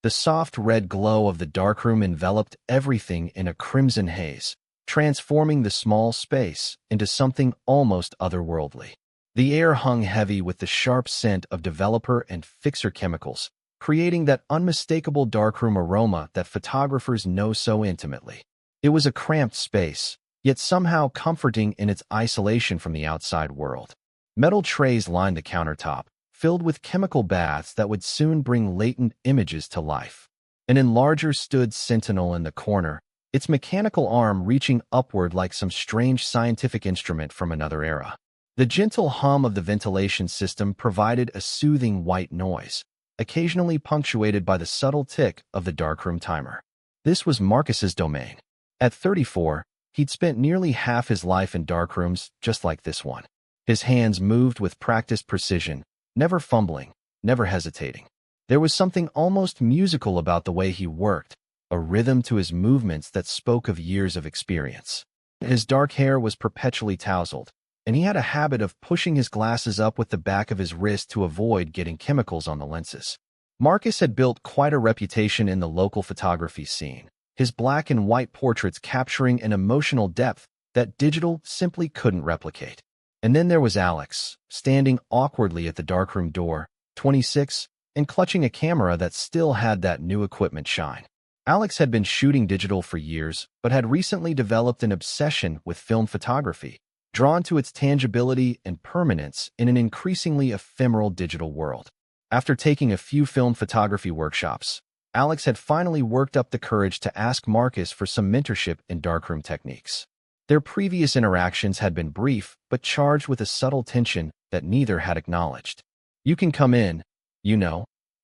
The soft red glow of the darkroom enveloped everything in a crimson haze, transforming the small space into something almost otherworldly. The air hung heavy with the sharp scent of developer and fixer chemicals, creating that unmistakable darkroom aroma that photographers know so intimately. It was a cramped space, yet somehow comforting in its isolation from the outside world. Metal trays lined the countertop, filled with chemical baths that would soon bring latent images to life. An enlarger stood sentinel in the corner, its mechanical arm reaching upward like some strange scientific instrument from another era. The gentle hum of the ventilation system provided a soothing white noise, occasionally punctuated by the subtle tick of the darkroom timer. This was Marcus's domain. At 34, he'd spent nearly half his life in darkrooms just like this one. His hands moved with practiced precision, never fumbling, never hesitating. There was something almost musical about the way he worked, a rhythm to his movements that spoke of years of experience. His dark hair was perpetually tousled, and he had a habit of pushing his glasses up with the back of his wrist to avoid getting chemicals on the lenses. Marcus had built quite a reputation in the local photography scene, his black and white portraits capturing an emotional depth that digital simply couldn't replicate. And then there was Alex, standing awkwardly at the darkroom door, 26, and clutching a camera that still had that new equipment shine. Alex had been shooting digital for years, but had recently developed an obsession with film photography, drawn to its tangibility and permanence in an increasingly ephemeral digital world. After taking a few film photography workshops, Alex had finally worked up the courage to ask Marcus for some mentorship in darkroom techniques. Their previous interactions had been brief, but charged with a subtle tension that neither had acknowledged. "You can come in,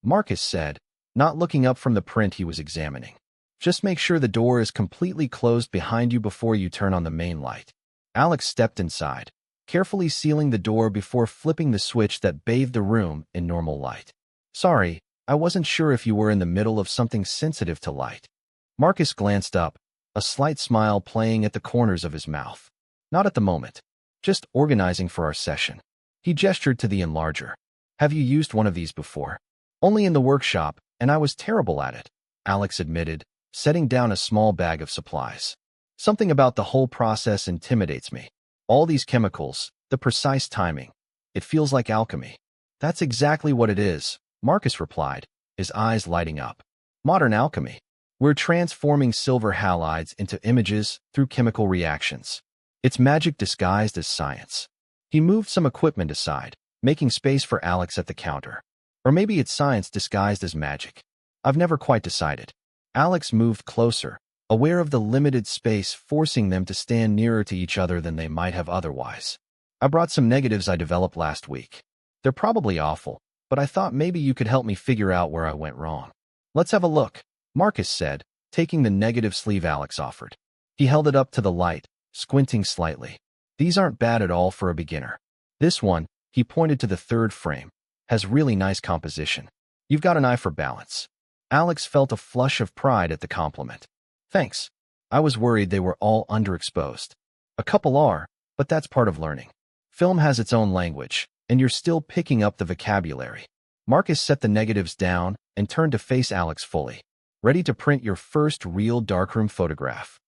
Marcus said, not looking up from the print he was examining. "Just make sure the door is completely closed behind you before you turn on the main light." Alex stepped inside, carefully sealing the door before flipping the switch that bathed the room in normal light. "Sorry, I wasn't sure if you were in the middle of something sensitive to light." Marcus glanced up, a slight smile playing at the corners of his mouth. "Not at the moment. Just organizing for our session." He gestured to the enlarger. "Have you used one of these before?" "Only in the workshop, and I was terrible at it," Alex admitted, setting down a small bag of supplies. "Something about the whole process intimidates me. All these chemicals, the precise timing. It feels like alchemy." "That's exactly what it is," Marcus replied, his eyes lighting up. "Modern alchemy. We're transforming silver halides into images through chemical reactions. It's magic disguised as science." He moved some equipment aside, making space for Alex at the counter. Or maybe it's science disguised as magic. I've never quite decided. Alex moved closer, aware of the limited space forcing them to stand nearer to each other than they might have otherwise. "I brought some negatives I developed last week. They're probably awful, but I thought maybe you could help me figure out where I went wrong." "Let's have a look," Marcus said, taking the negative sleeve Alex offered. He held it up to the light, squinting slightly. "These aren't bad at all for a beginner. This one," he pointed to the third frame, "has really nice composition. You've got an eye for balance." Alex felt a flush of pride at the compliment. "Thanks. I was worried they were all underexposed." "A couple are, but that's part of learning. Film has its own language, and you're still picking up the vocabulary." Marcus set the negatives down and turned to face Alex fully. "Ready to print your first real darkroom photograph?"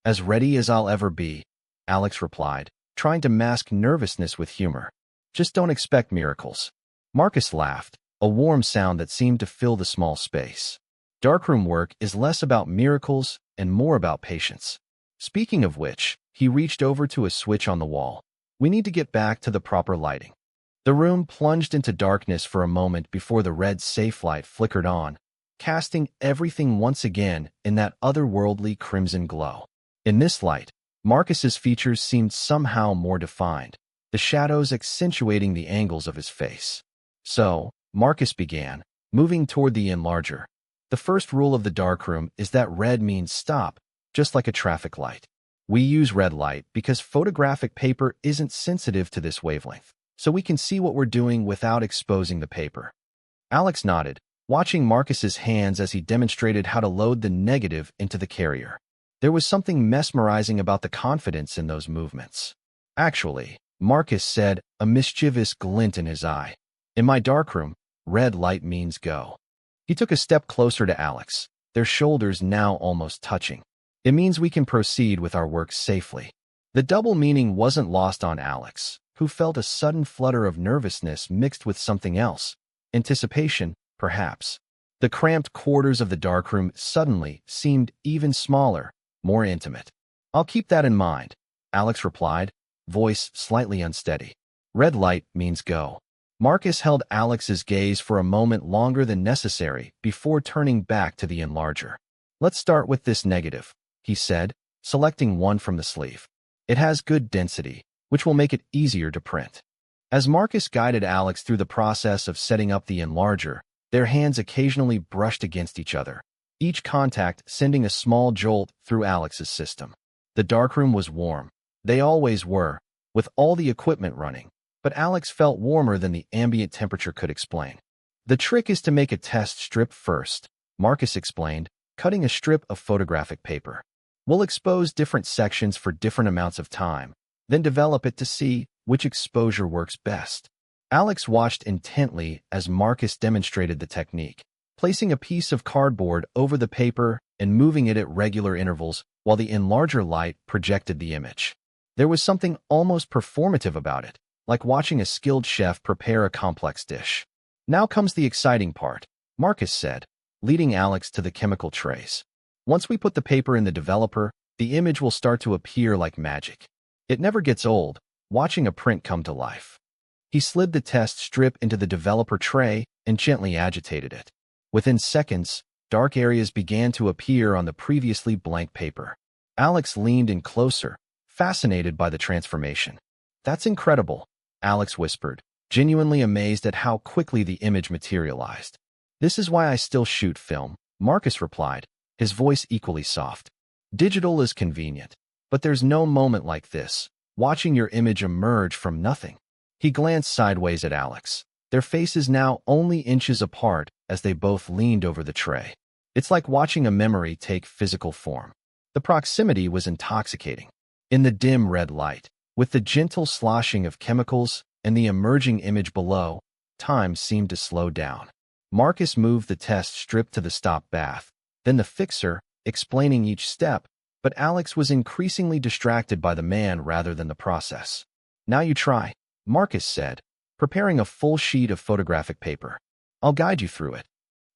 "As ready as I'll ever be," Alex replied, trying to mask nervousness with humor. "Just don't expect miracles." Marcus laughed, a warm sound that seemed to fill the small space. Darkroom work is less about miracles and more about patience. Speaking of which, he reached over to a switch on the wall. "We need to get back to the proper lighting." The room plunged into darkness for a moment before the red safe light flickered on, casting everything once again in that otherworldly crimson glow. In this light, Marcus's features seemed somehow more defined, the shadows accentuating the angles of his face. "So," Marcus began, moving toward the enlarger, "the first rule of the darkroom is that red means stop, just like a traffic light. We use red light because photographic paper isn't sensitive to this wavelength, so we can see what we're doing without exposing the paper." Alex nodded, watching Marcus's hands as he demonstrated how to load the negative into the carrier. There was something mesmerizing about the confidence in those movements. "Actually," Marcus said, a mischievous glint in his eye, "in my darkroom, red light means go." He took a step closer to Alex, their shoulders now almost touching. It means we can proceed with our work safely. The double meaning wasn't lost on Alex, who felt a sudden flutter of nervousness mixed with something else. Anticipation, perhaps. The cramped quarters of the darkroom suddenly seemed even smaller, more intimate. "I'll keep that in mind," Alex replied, voice slightly unsteady. "Red light means go." Marcus held Alex's gaze for a moment longer than necessary before turning back to the enlarger. "Let's start with this negative," he said, selecting one from the sleeve. "It has good density, which will make it easier to print." As Marcus guided Alex through the process of setting up the enlarger, their hands occasionally brushed against each other, each contact sending a small jolt through Alex's system. The darkroom was warm. They always were, with all the equipment running, but Alex felt warmer than the ambient temperature could explain. "The trick is to make a test strip first," Marcus explained, cutting a strip of photographic paper. "We'll expose different sections for different amounts of time, then develop it to see which exposure works best." Alex watched intently as Marcus demonstrated the technique, placing a piece of cardboard over the paper and moving it at regular intervals while the enlarger light projected the image. There was something almost performative about it, like watching a skilled chef prepare a complex dish. "Now comes the exciting part," Marcus said, leading Alex to the chemical trays. "Once we put the paper in the developer, the image will start to appear like magic. It never gets old, watching a print come to life." He slid the test strip into the developer tray and gently agitated it. Within seconds, dark areas began to appear on the previously blank paper. Alex leaned in closer, fascinated by the transformation. "That's incredible," Alex whispered, genuinely amazed at how quickly the image materialized. "This is why I still shoot film," Marcus replied, his voice equally soft. "Digital is convenient, but there's no moment like this, watching your image emerge from nothing." He glanced sideways at Alex, their faces now only inches apart as they both leaned over the tray. "It's like watching a memory take physical form." The proximity was intoxicating. In the dim red light, with the gentle sloshing of chemicals and the emerging image below, time seemed to slow down. Marcus moved the test strip to the stop bath, then the fixer, explaining each step, but Alex was increasingly distracted by the man rather than the process. "Now you try," Marcus said, preparing a full sheet of photographic paper. "I'll guide you through it."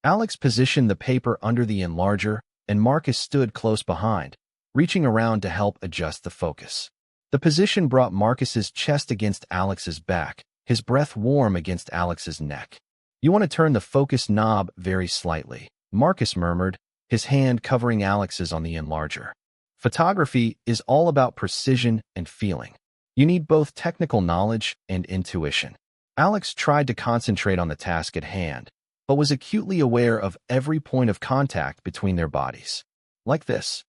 Alex positioned the paper under the enlarger, and Marcus stood close behind, reaching around to help adjust the focus. The position brought Marcus's chest against Alex's back, his breath warm against Alex's neck. "You want to turn the focus knob very slightly," Marcus murmured, his hand covering Alex's on the enlarger. "Photography is all about precision and feeling. You need both technical knowledge and intuition." Alex tried to concentrate on the task at hand, but was acutely aware of every point of contact between their bodies. "Like this?"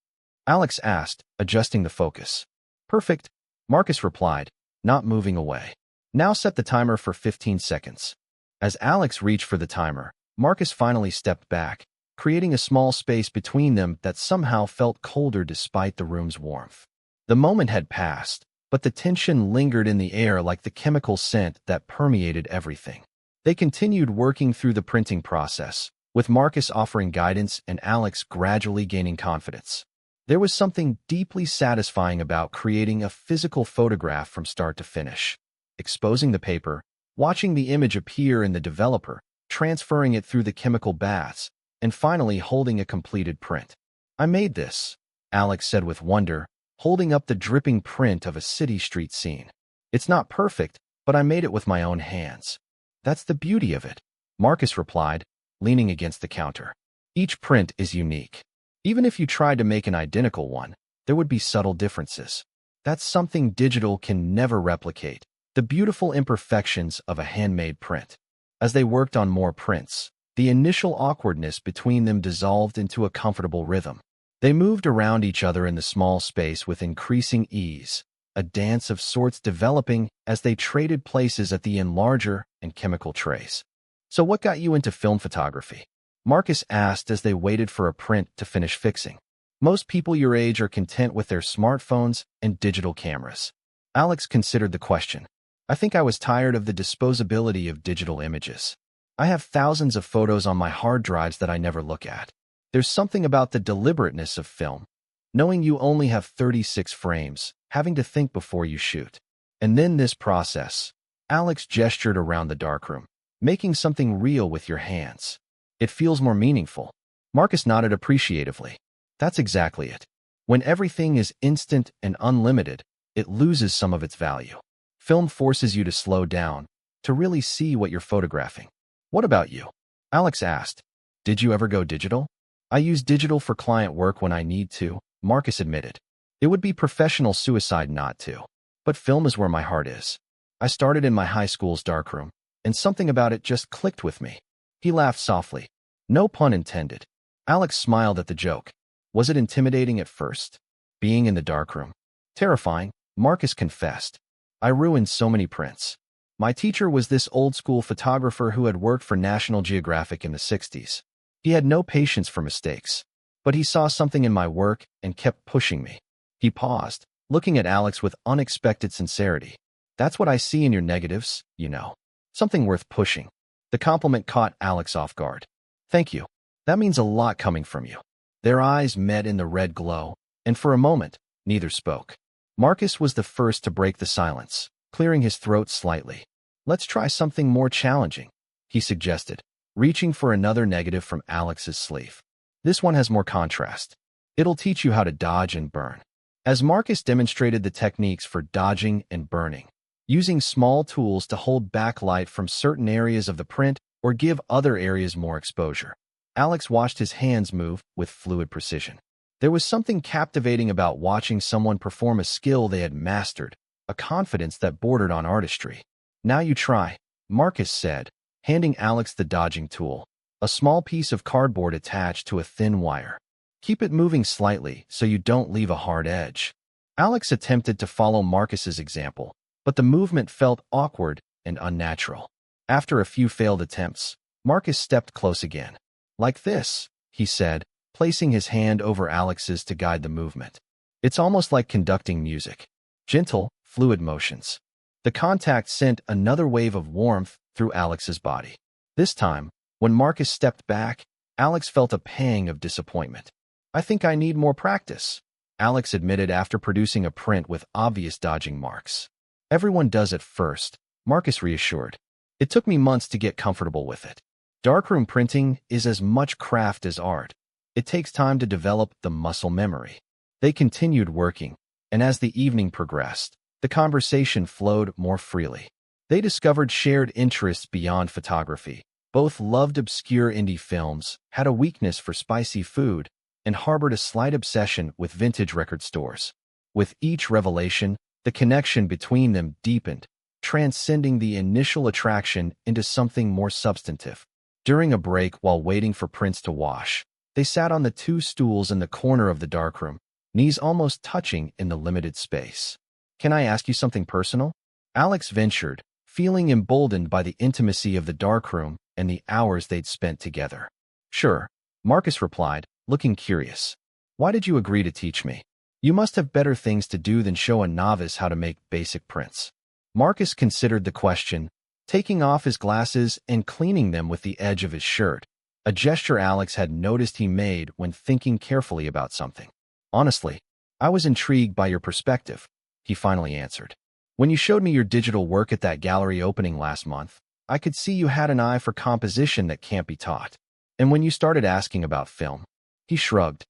Alex asked, adjusting the focus. "Perfect," Marcus replied, not moving away. "Now set the timer for 15 seconds. As Alex reached for the timer, Marcus finally stepped back, creating a small space between them that somehow felt colder despite the room's warmth. The moment had passed, but the tension lingered in the air like the chemical scent that permeated everything. They continued working through the printing process, with Marcus offering guidance and Alex gradually gaining confidence. There was something deeply satisfying about creating a physical photograph from start to finish. Exposing the paper, watching the image appear in the developer, transferring it through the chemical baths, and finally holding a completed print. "I made this," Alex said with wonder, holding up the dripping print of a city street scene. "It's not perfect, but I made it with my own hands." "That's the beauty of it," Marcus replied, leaning against the counter. "Each print is unique. Even if you tried to make an identical one, there would be subtle differences. That's something digital can never replicate, the beautiful imperfections of a handmade print." As they worked on more prints, the initial awkwardness between them dissolved into a comfortable rhythm. They moved around each other in the small space with increasing ease, a dance of sorts developing as they traded places at the enlarger and chemical trays. "So what got you into film photography?" Marcus asked as they waited for a print to finish fixing. "Most people your age are content with their smartphones and digital cameras." Alex considered the question. "I think I was tired of the disposability of digital images. I have thousands of photos on my hard drives that I never look at. There's something about the deliberateness of film, knowing you only have 36 frames, having to think before you shoot. And then this process. Alex gestured around the darkroom, making something real with your hands. It feels more meaningful. Marcus nodded appreciatively. That's exactly it. When everything is instant and unlimited, it loses some of its value. Film forces you to slow down, to really see what you're photographing. What about you? Alex asked. Did you ever go digital? I use digital for client work when I need to, Marcus admitted. It would be professional suicide not to. But film is where my heart is. I started in my high school's darkroom, and something about it just clicked with me. He laughed softly. No pun intended. Alex smiled at the joke. Was it intimidating at first? Being in the darkroom? Terrifying, Marcus confessed. I ruined so many prints. My teacher was this old-school photographer who had worked for National Geographic in the 60s. He had no patience for mistakes, but he saw something in my work and kept pushing me. He paused, looking at Alex with unexpected sincerity. That's what I see in your negatives, you know. Something worth pushing. The compliment caught Alex off guard. Thank you. That means a lot coming from you. Their eyes met in the red glow, and for a moment, neither spoke. Marcus was the first to break the silence, clearing his throat slightly. Let's try something more challenging, he suggested, reaching for another negative from Alex's sleeve. This one has more contrast. It'll teach you how to dodge and burn. As Marcus demonstrated the techniques for dodging and burning, using small tools to hold back light from certain areas of the print or give other areas more exposure, Alex watched his hands move with fluid precision. There was something captivating about watching someone perform a skill they had mastered, a confidence that bordered on artistry. Now you try, Marcus said, handing Alex the dodging tool, a small piece of cardboard attached to a thin wire. Keep it moving slightly so you don't leave a hard edge. Alex attempted to follow Marcus's example, but the movement felt awkward and unnatural. After a few failed attempts, Marcus stepped close again. Like this, he said, placing his hand over Alex's to guide the movement. It's almost like conducting music. Gentle, fluid motions. The contact sent another wave of warmth through Alex's body. This time, when Marcus stepped back, Alex felt a pang of disappointment. I think I need more practice, Alex admitted after producing a print with obvious dodging marks. Everyone does at first, Marcus reassured. It took me months to get comfortable with it. Darkroom printing is as much craft as art. It takes time to develop the muscle memory. They continued working, and as the evening progressed, the conversation flowed more freely. They discovered shared interests beyond photography. Both loved obscure indie films, had a weakness for spicy food, and harbored a slight obsession with vintage record stores. With each revelation, the connection between them deepened, transcending the initial attraction into something more substantive. During a break while waiting for prints to wash, they sat on the two stools in the corner of the darkroom, knees almost touching in the limited space. Can I ask you something personal? Alex ventured, feeling emboldened by the intimacy of the darkroom and the hours they'd spent together. Sure, Marcus replied, looking curious. Why did you agree to teach me? You must have better things to do than show a novice how to make basic prints. Marcus considered the question, taking off his glasses and cleaning them with the edge of his shirt, a gesture Alex had noticed he made when thinking carefully about something. Honestly, I was intrigued by your perspective, he finally answered. When you showed me your digital work at that gallery opening last month, I could see you had an eye for composition that can't be taught. And when you started asking about film, he shrugged.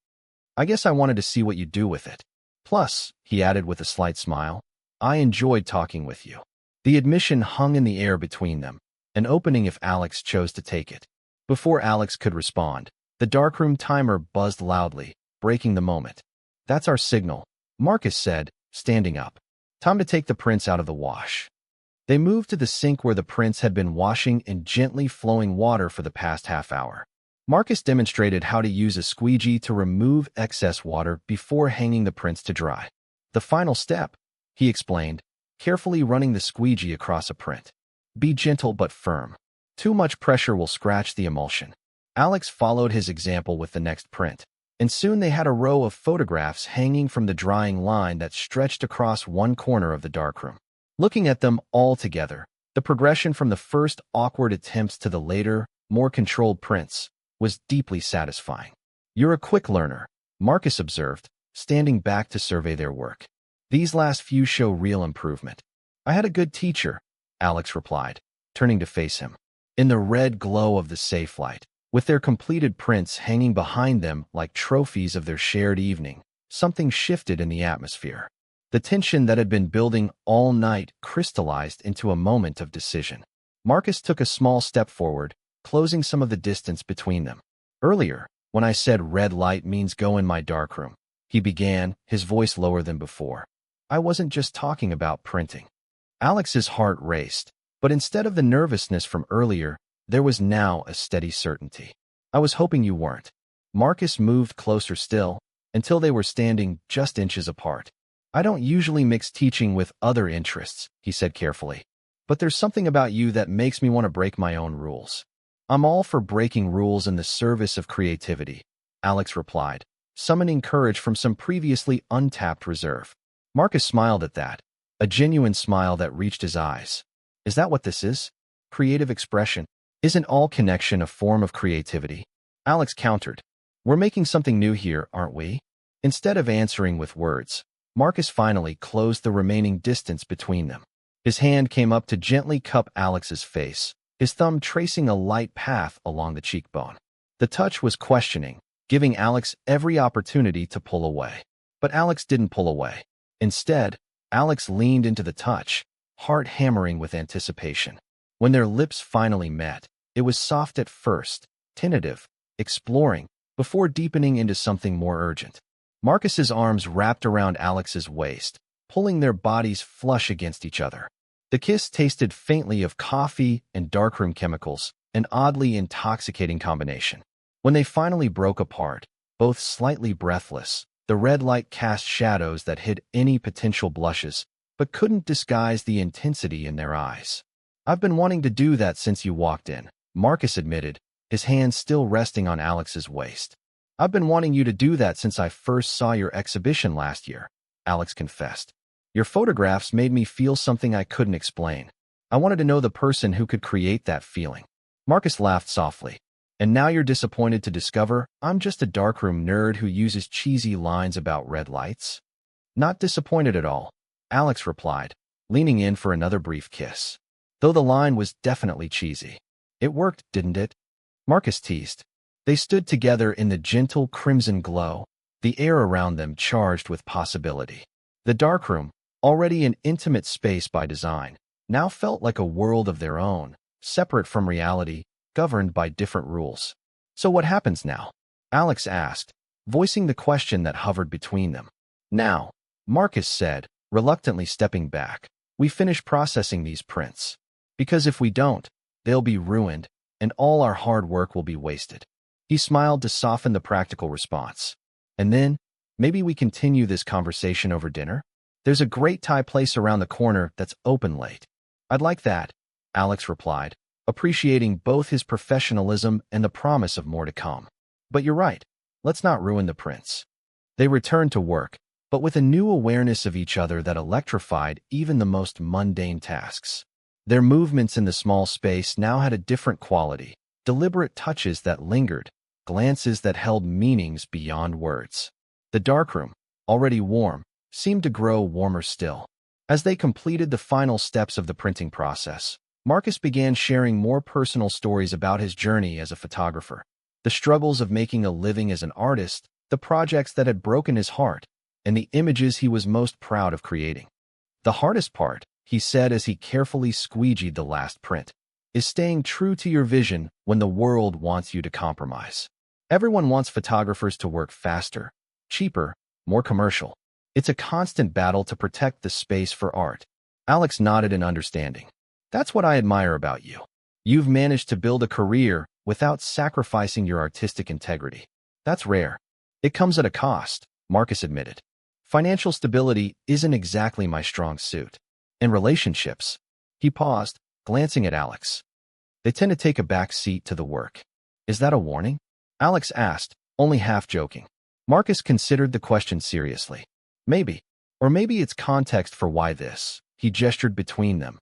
I guess I wanted to see what you do with it. Plus, he added with a slight smile, I enjoyed talking with you. The admission hung in the air between them, an opening if Alex chose to take it. Before Alex could respond, the darkroom timer buzzed loudly, breaking the moment. That's our signal, Marcus said, standing up. Time to take the prints out of the wash. They moved to the sink where the prints had been washing in gently flowing water for the past half hour. Marcus demonstrated how to use a squeegee to remove excess water before hanging the prints to dry. The final step, he explained, carefully running the squeegee across a print. Be gentle but firm. Too much pressure will scratch the emulsion. Alex followed his example with the next print, and soon they had a row of photographs hanging from the drying line that stretched across one corner of the darkroom. Looking at them all together, The progression from the first awkward attempts to the later, more controlled prints was deeply satisfying. "You're a quick learner," Marcus observed, standing back to survey their work. "These last few show real improvement." "I had a good teacher," Alex replied, turning to face him. In the red glow of the safe light, with their completed prints hanging behind them like trophies of their shared evening, something shifted in the atmosphere. The tension that had been building all night crystallized into a moment of decision. Marcus took a small step forward, closing some of the distance between them. "Earlier, when I said red light means go in my darkroom," he began, his voice lower than before, "I wasn't just talking about printing." Alex's heart raced, but instead of the nervousness from earlier, there was now a steady certainty. "I was hoping you weren't." Marcus moved closer still, until they were standing just inches apart. "I don't usually mix teaching with other interests," he said carefully. "But there's something about you that makes me want to break my own rules." "I'm all for breaking rules in the service of creativity," Alex replied, summoning courage from some previously untapped reserve. Marcus smiled at that, a genuine smile that reached his eyes. "Is that what this is? Creative expression? Isn't all connection a form of creativity?" Alex countered. "We're making something new here, aren't we?" Instead of answering with words, Marcus finally closed the remaining distance between them. His hand came up to gently cup Alex's face, his thumb tracing a light path along the cheekbone. The touch was questioning, giving Alex every opportunity to pull away. But Alex didn't pull away. Instead, Alex leaned into the touch, heart hammering with anticipation. When their lips finally met, it was soft at first, tentative, exploring, before deepening into something more urgent. Marcus's arms wrapped around Alex's waist, pulling their bodies flush against each other. The kiss tasted faintly of coffee and darkroom chemicals, an oddly intoxicating combination. When they finally broke apart, both slightly breathless, the red light cast shadows that hid any potential blushes, but couldn't disguise the intensity in their eyes. "I've been wanting to do that since you walked in," Marcus admitted, his hand still resting on Alex's waist. "I've been wanting you to do that since I first saw your exhibition last year," Alex confessed. "Your photographs made me feel something I couldn't explain. I wanted to know the person who could create that feeling." Marcus laughed softly. "And now you're disappointed to discover I'm just a darkroom nerd who uses cheesy lines about red lights?" "Not disappointed at all," Alex replied, leaning in for another brief kiss. "Though the line was definitely cheesy." "It worked, didn't it?" Marcus teased. They stood together in the gentle crimson glow, the air around them charged with possibility. The darkroom, already an intimate space by design, now felt like a world of their own, separate from reality, governed by different rules. "So what happens now?" Alex asked, voicing the question that hovered between them. "Now," Marcus said, reluctantly stepping back, "we finish processing these prints. Because if we don't, they'll be ruined, and all our hard work will be wasted." He smiled to soften the practical response. "And then, maybe we continue this conversation over dinner? There's a great Thai place around the corner that's open late." "I'd like that," Alex replied, appreciating both his professionalism and the promise of more to come. "But you're right. Let's not ruin the prints." They returned to work, but with a new awareness of each other that electrified even the most mundane tasks. Their movements in the small space now had a different quality, deliberate touches that lingered, glances that held meanings beyond words. The darkroom, already warm, seemed to grow warmer still. As they completed the final steps of the printing process, Marcus began sharing more personal stories about his journey as a photographer, the struggles of making a living as an artist, the projects that had broken his heart, and the images he was most proud of creating. "The hardest part," he said as he carefully squeegeed the last print, "is staying true to your vision when the world wants you to compromise. Everyone wants photographers to work faster, cheaper, more commercial. It's a constant battle to protect the space for art." Alex nodded in understanding. "That's what I admire about you. You've managed to build a career without sacrificing your artistic integrity. That's rare. It comes at a cost," Marcus admitted. "Financial stability isn't exactly my strong suit. And relationships." He paused, glancing at Alex. "They tend to take a back seat to the work." "Is that a warning?" Alex asked, only half joking. Marcus considered the question seriously. "Maybe. Or maybe it's context for why this." He gestured between them.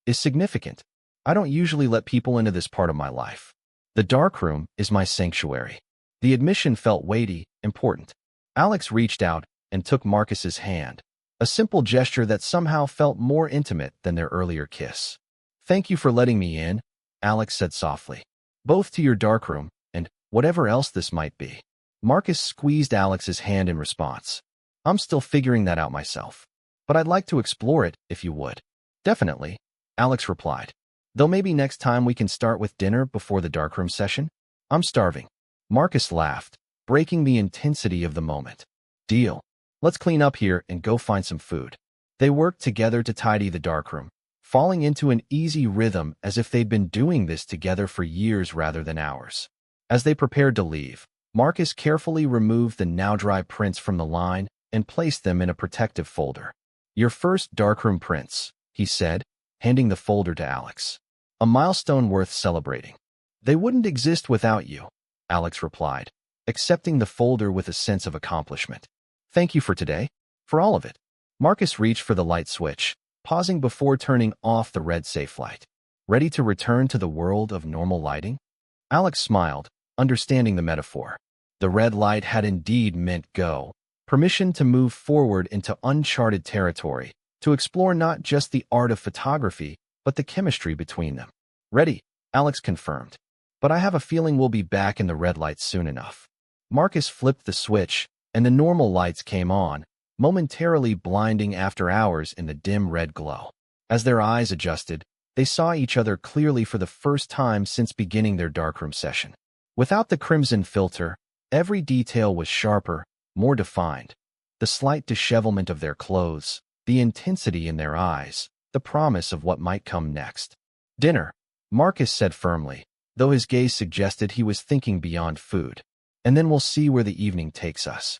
is significant. I don't usually let people into this part of my life. The darkroom is my sanctuary. The admission felt weighty, important. Alex reached out and took Marcus's hand, a simple gesture that somehow felt more intimate than their earlier kiss. "Thank you for letting me in," Alex said softly. "Both to your darkroom and whatever else this might be." Marcus squeezed Alex's hand in response. "I'm still figuring that out myself, but I'd like to explore it if you would." "Definitely," Alex replied. "Though maybe next time we can start with dinner before the darkroom session. I'm starving." Marcus laughed, breaking the intensity of the moment. "Deal. Let's clean up here and go find some food." They worked together to tidy the darkroom, falling into an easy rhythm as if they'd been doing this together for years rather than hours. As they prepared to leave, Marcus carefully removed the now-dry prints from the line and placed them in a protective folder. "Your first darkroom prints," he said, handing the folder to Alex. "A milestone worth celebrating." "They wouldn't exist without you," Alex replied, accepting the folder with a sense of accomplishment. "Thank you for today, for all of it." Marcus reached for the light switch, pausing before turning off the red safe light. "Ready to return to the world of normal lighting?" Alex smiled, understanding the metaphor. The red light had indeed meant go, permission to move forward into uncharted territory, to explore not just the art of photography, but the chemistry between them. "Ready," Alex confirmed. "But I have a feeling we'll be back in the red light soon enough." Marcus flipped the switch, and the normal lights came on, momentarily blinding after hours in the dim red glow. As their eyes adjusted, they saw each other clearly for the first time since beginning their darkroom session. Without the crimson filter, every detail was sharper, more defined. The slight dishevelment of their clothes, the intensity in their eyes, the promise of what might come next. "Dinner," Marcus said firmly, though his gaze suggested he was thinking beyond food. "And then we'll see where the evening takes us."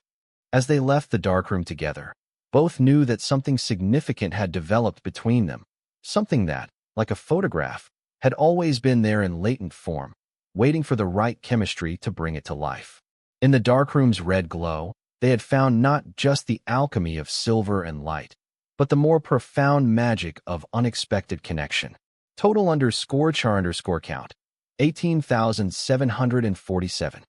As they left the darkroom together, both knew that something significant had developed between them, something that, like a photograph, had always been there in latent form, waiting for the right chemistry to bring it to life. In the darkroom's red glow, they had found not just the alchemy of silver and light, but the more profound magic of unexpected connection. Total _char_count, 18,747.